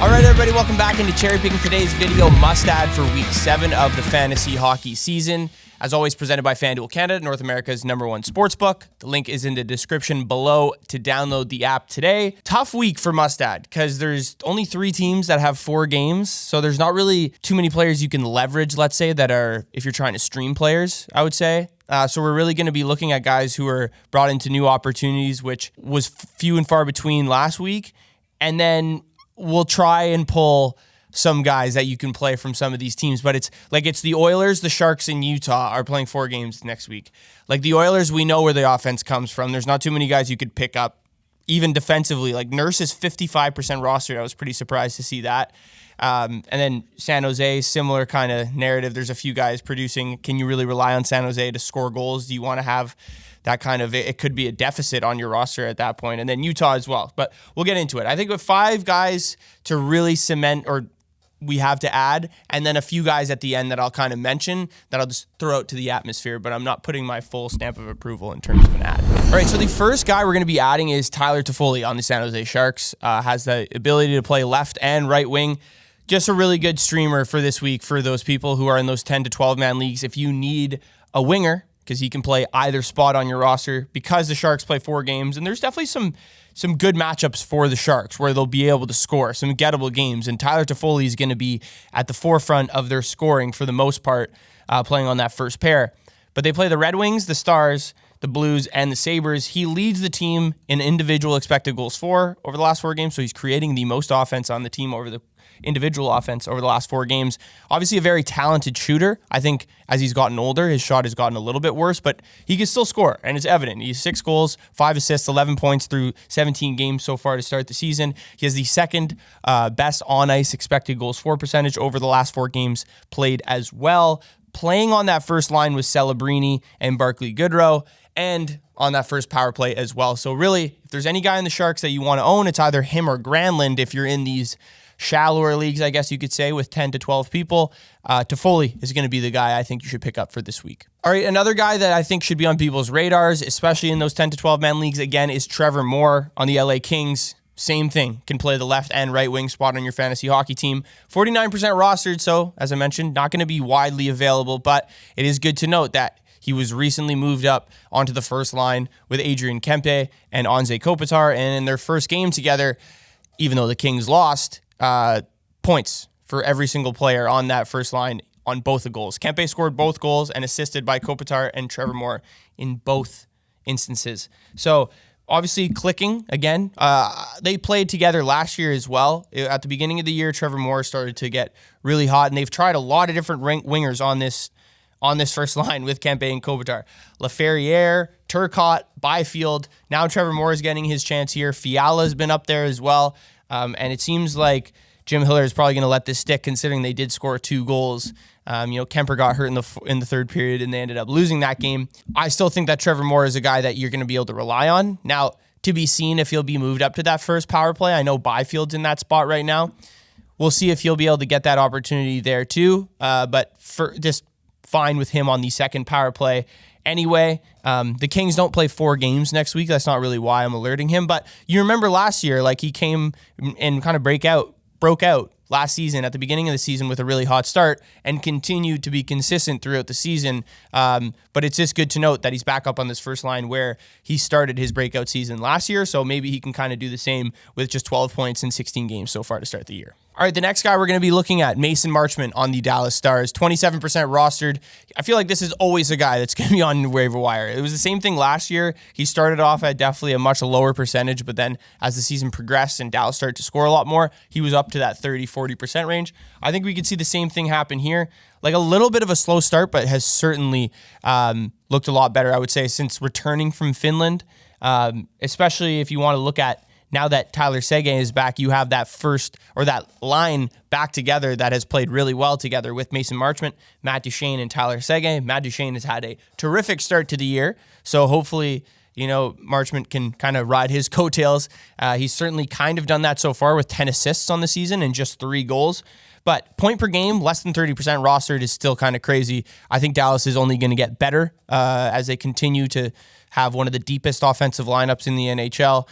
All right, everybody, welcome back into Cherry Picking. Today's video must add for week 7 of the fantasy hockey season. As always, presented by FanDuel Canada, North America's #1 sportsbook. The link is in the description below to download the app today. Tough week for must add because there's only 3 teams that have 4 games. So there's not really too many players you can leverage, let's say, that are, if you're trying to stream players, I would say. So we're really going to be looking at guys who are brought into new opportunities, which was few and far between last week. And then we'll try and pull some guys that you can play from some of these teams, but it's the Oilers, the Sharks, and Utah are playing 4 games next week. Like the Oilers, we know where the offense comes from. There's not too many guys you could pick up, even defensively. Like Nurse is 55% rostered. I was pretty surprised to see that. And then San Jose, similar kind of narrative. There's a few guys producing. Can you really rely on San Jose to score goals? Do you want to have that kind of, it could be a deficit on your roster at that point. And then Utah as well. But we'll get into it. I think with 5 guys to really cement, or we have to add, and then a few guys at the end that I'll kind of mention that I'll just throw out to the atmosphere, but I'm not putting my full stamp of approval in terms of an ad. All right, so the first guy we're going to be adding is Tyler Toffoli on the San Jose Sharks. Has the ability to play left and right wing. Just a really good streamer for this week for those people who are in those 10 to 12-man leagues. If you need a winger, because he can play either spot on your roster, because the Sharks play 4 games, and there's definitely some good matchups for the Sharks where they'll be able to score some gettable games, and Tyler Toffoli is going to be at the forefront of their scoring for the most part, playing on that first pair. But they play the Red Wings, the Stars, the Blues, and the Sabres. He leads the team in individual expected goals for over the last 4 games, so he's creating the most offense on the team over the individual offense over the last 4 games. Obviously a very talented shooter. I think as he's gotten older, his shot has gotten a little bit worse, but he can still score, and it's evident. He's 6 goals, 5 assists, 11 points through 17 games so far to start the season. He has the second best on-ice expected goals for percentage over the last 4 games played as well. Playing on that first line with Celebrini and Barclay Goodrow, and on that first power play as well. So really, if there's any guy in the Sharks that you want to own, it's either him or Granlund if you're in these shallower leagues, I guess you could say, with 10 to 12 people. Toffoli is going to be the guy I think you should pick up for this week. All right, another guy that I think should be on people's radars, especially in those 10 to 12-man leagues, again, is Trevor Moore on the LA Kings. Same thing, can play the left and right wing spot on your fantasy hockey team. 49% rostered, so as I mentioned, not going to be widely available, but it is good to note that he was recently moved up onto the first line with Adrian Kempe and Anze Kopitar, and in their first game together, even though the Kings lost, points for every single player on that first line on both the goals. Kempe scored both goals and assisted by Kopitar and Trevor Moore in both instances. So obviously clicking again. They played together last year as well. At the beginning of the year, Trevor Moore started to get really hot, and they've tried a lot of different wingers on this first line with Kempe and Kopitar. Laferriere, Turcotte, Byfield. Now Trevor Moore is getting his chance here. Fiala's been up there as well. And it seems like Jim Hiller is probably going to let this stick, considering they did score 2 goals. Kemper got hurt in the third period, and they ended up losing that game. I still think that Trevor Moore is a guy that you're going to be able to rely on. Now, to be seen if he'll be moved up to that first power play. I know Byfield's in that spot right now. We'll see if he'll be able to get that opportunity there too. But for just fine with him on the second power play. Anyway, the Kings don't play 4 games next week. That's not really why I'm alerting him. But you remember last year, like he came and kind of broke out last season at the beginning of the season with a really hot start and continued to be consistent throughout the season. But it's just good to note that he's back up on this first line where he started his breakout season last year. So maybe he can kind of do the same with just 12 points in 16 games so far to start the year. All right, the next guy we're going to be looking at, Mason Marchment on the Dallas Stars, 27% rostered. I feel like this is always a guy that's going to be on the waiver wire. It was the same thing last year. He started off at definitely a much lower percentage, but then as the season progressed and Dallas started to score a lot more, he was up to that 30-40% range. I think we could see the same thing happen here. Like a little bit of a slow start, but has certainly looked a lot better, I would say, since returning from Finland, especially if you want to look at now that Tyler Seguin is back, you have that first, or that line back together that has played really well together with Mason Marchment, Matt Duchene, and Tyler Seguin. Matt Duchene has had a terrific start to the year, so hopefully, Marchment can kind of ride his coattails. He's certainly kind of done that so far with 10 assists on the season and just 3 goals. But point per game, less than 30% rostered is still kind of crazy. I think Dallas is only going to get better as they continue to have one of the deepest offensive lineups in the NHL.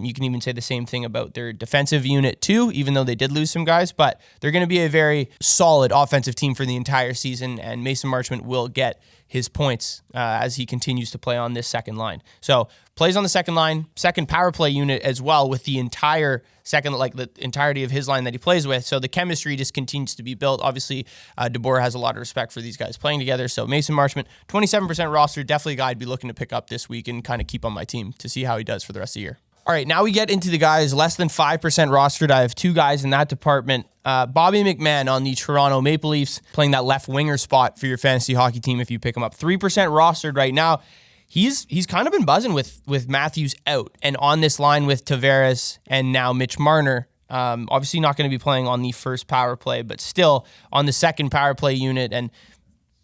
You can even say the same thing about their defensive unit too, even though they did lose some guys, but they're going to be a very solid offensive team for the entire season, and Mason Marchment will get his points as he continues to play on this second line. So plays on the second line, second power play unit as well with the entire second, like the entirety of his line that he plays with. So the chemistry just continues to be built. Obviously, DeBoer has a lot of respect for these guys playing together. So Mason Marchment, 27% roster, definitely a guy I'd be looking to pick up this week and kind of keep on my team to see how he does for the rest of the year. All right, now we get into the guys less than 5% rostered. I have two guys in that department. Bobby McMann on the Toronto Maple Leafs, playing that left winger spot for your fantasy hockey team if you pick him up. 3% rostered right now. He's kind of been buzzing with Matthews out and on this line with Tavares and now Mitch Marner. Obviously not going to be playing on the first power play, but still on the second power play unit. And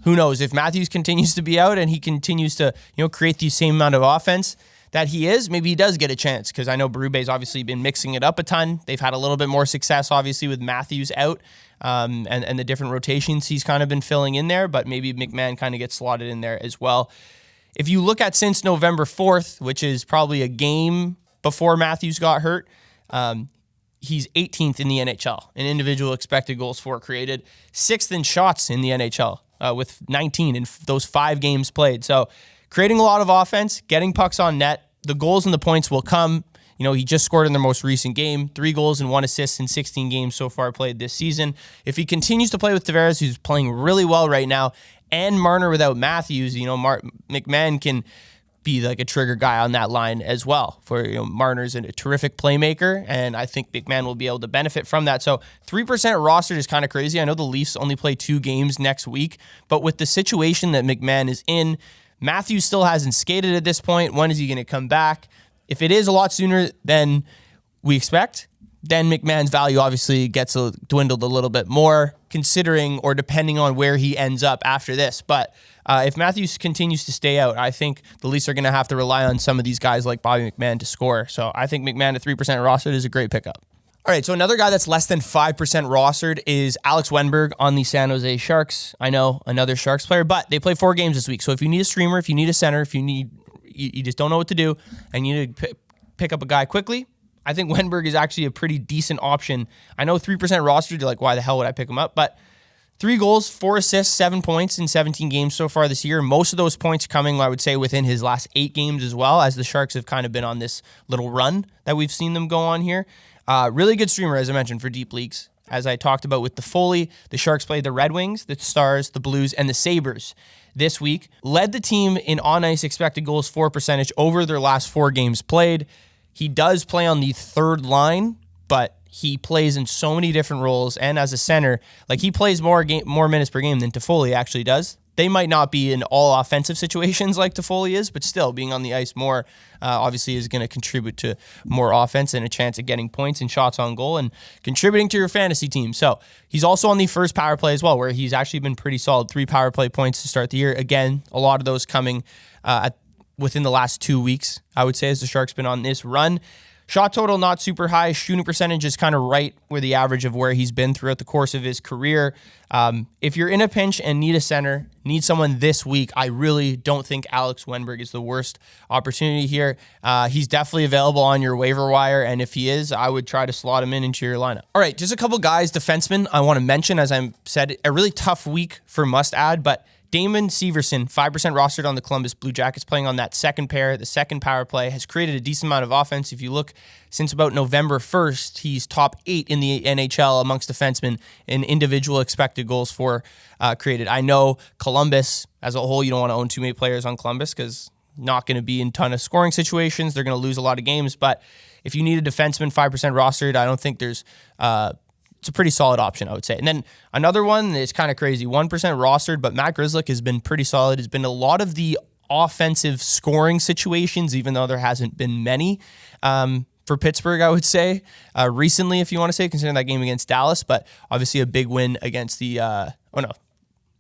who knows, if Matthews continues to be out and he continues to create the same amount of offense that he is, maybe he does get a chance, because I know Berube's obviously been mixing it up a ton. They've had a little bit more success, obviously, with Matthews out and the different rotations he's kind of been filling in there, but maybe McMann kind of gets slotted in there as well. If you look at since November 4th, which is probably a game before Matthews got hurt, he's 18th in the NHL in individual expected goals for created, 6th in shots in the NHL with 19 in those 5 games played. So creating a lot of offense, getting pucks on net, the goals and the points will come. He just scored in their most recent game, 3 goals and 1 assist in 16 games so far played this season. If he continues to play with Tavares, who's playing really well right now, and Marner without Matthews, McMann can be like a trigger guy on that line as well. For Marner's a terrific playmaker, and I think McMann will be able to benefit from that. So 3% rostered is kind of crazy. I know the Leafs only play 2 games next week, but with the situation that McMann is in, Matthews still hasn't skated at this point. When is he going to come back? If it is a lot sooner than we expect, then McMann's value obviously gets dwindled a little bit more, considering or depending on where he ends up after this. But if Matthews continues to stay out, I think the Leafs are going to have to rely on some of these guys like Bobby McMann to score. So I think McMann at 3% rostered is a great pickup. All right, so another guy that's less than 5% rostered is Alex Wennberg on the San Jose Sharks. I know, another Sharks player, but they play 4 games this week. So if you need a streamer, if you need a center, if you just don't know what to do, and you need to pick up a guy quickly, I think Wennberg is actually a pretty decent option. I know 3% rostered, you're like, why the hell would I pick him up? But 3 goals, 4 assists, 7 points in 17 games so far this year. Most of those points coming, I would say, within his last 8 games as well, as the Sharks have kind of been on this little run that we've seen them go on here. Really good streamer, as I mentioned, for deep leagues. As I talked about with Toffoli, the Sharks played the Red Wings, the Stars, the Blues, and the Sabres this week. Led the team in on-ice expected goals for percentage over their last 4 games played. He does play on the third line, but he plays in so many different roles, and as a center, like he plays more minutes per game than Toffoli actually does. They might not be in all offensive situations like Toffoli is, but still being on the ice more obviously is going to contribute to more offense and a chance at getting points and shots on goal and contributing to your fantasy team. So he's also on the first power play as well, where he's actually been pretty solid. 3 power play points to start the year. Again, a lot of those coming within the last 2 weeks, I would say, as the Sharks been on this run. Shot total, not super high. Shooting percentage is kind of right where the average of where he's been throughout the course of his career. If you're in a pinch and need a center, need someone this week, I really don't think Alex Wennberg is the worst opportunity here. He's definitely available on your waiver wire, and if he is, I would try to slot him into your lineup. All right, just a couple guys, defensemen, I want to mention, as I said, a really tough week for must-add, but Damon Severson, 5% rostered on the Columbus Blue Jackets, playing on that second pair, the second power play, has created a decent amount of offense. If you look since about November 1st, he's top 8 in the NHL amongst defensemen in individual expected goals for created. I know Columbus, as a whole, you don't want to own too many players on Columbus because not going to be in a ton of scoring situations. They're going to lose a lot of games, but if you need a defenseman, 5% rostered, I don't think there's... it's a pretty solid option, I would say. And then another one is kind of crazy, 1% rostered, but Matt Grzelcyk has been pretty solid. Has been a lot of the offensive scoring situations, even though there hasn't been many for Pittsburgh, I would say, recently, if you want to say, considering that game against Dallas, but obviously a big win against the,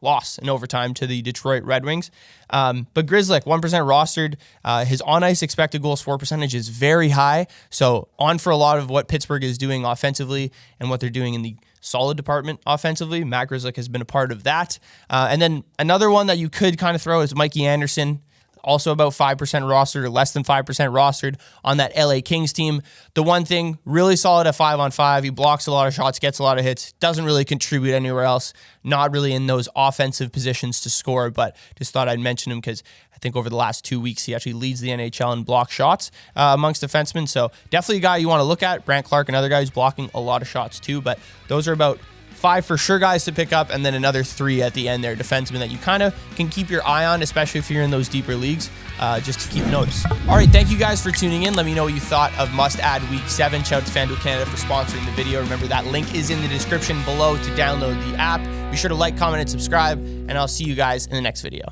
loss in overtime to the Detroit Red Wings. But Grzelcyk, 1% rostered. His on-ice expected goals for percentage is very high. So on for a lot of what Pittsburgh is doing offensively and what they're doing in the solid department offensively. Matt Grzelcyk has been a part of that. And then another one that you could kind of throw is Mikey Anderson. also about 5% rostered or less than 5% rostered on that LA Kings team. The one thing, really solid at 5-on-5. He blocks a lot of shots, gets a lot of hits, doesn't really contribute anywhere else, not really in those offensive positions to score, but just thought I'd mention him because I think over the last 2 weeks, he actually leads the NHL in block shots amongst defensemen. So definitely a guy you want to look at. Brandt Clark, another guy who's blocking a lot of shots too, but those are about 5 for sure guys to pick up, and then another 3 at the end there, defensemen that you kind of can keep your eye on, especially if you're in those deeper leagues, just to keep notes. All right, thank you guys for tuning in. Let me know what you thought of Must Add Week 7. Shout out to FanDuel Canada for sponsoring the video. Remember, that link is in the description below to download the app. Be sure to like, comment, and subscribe, and I'll see you guys in the next video.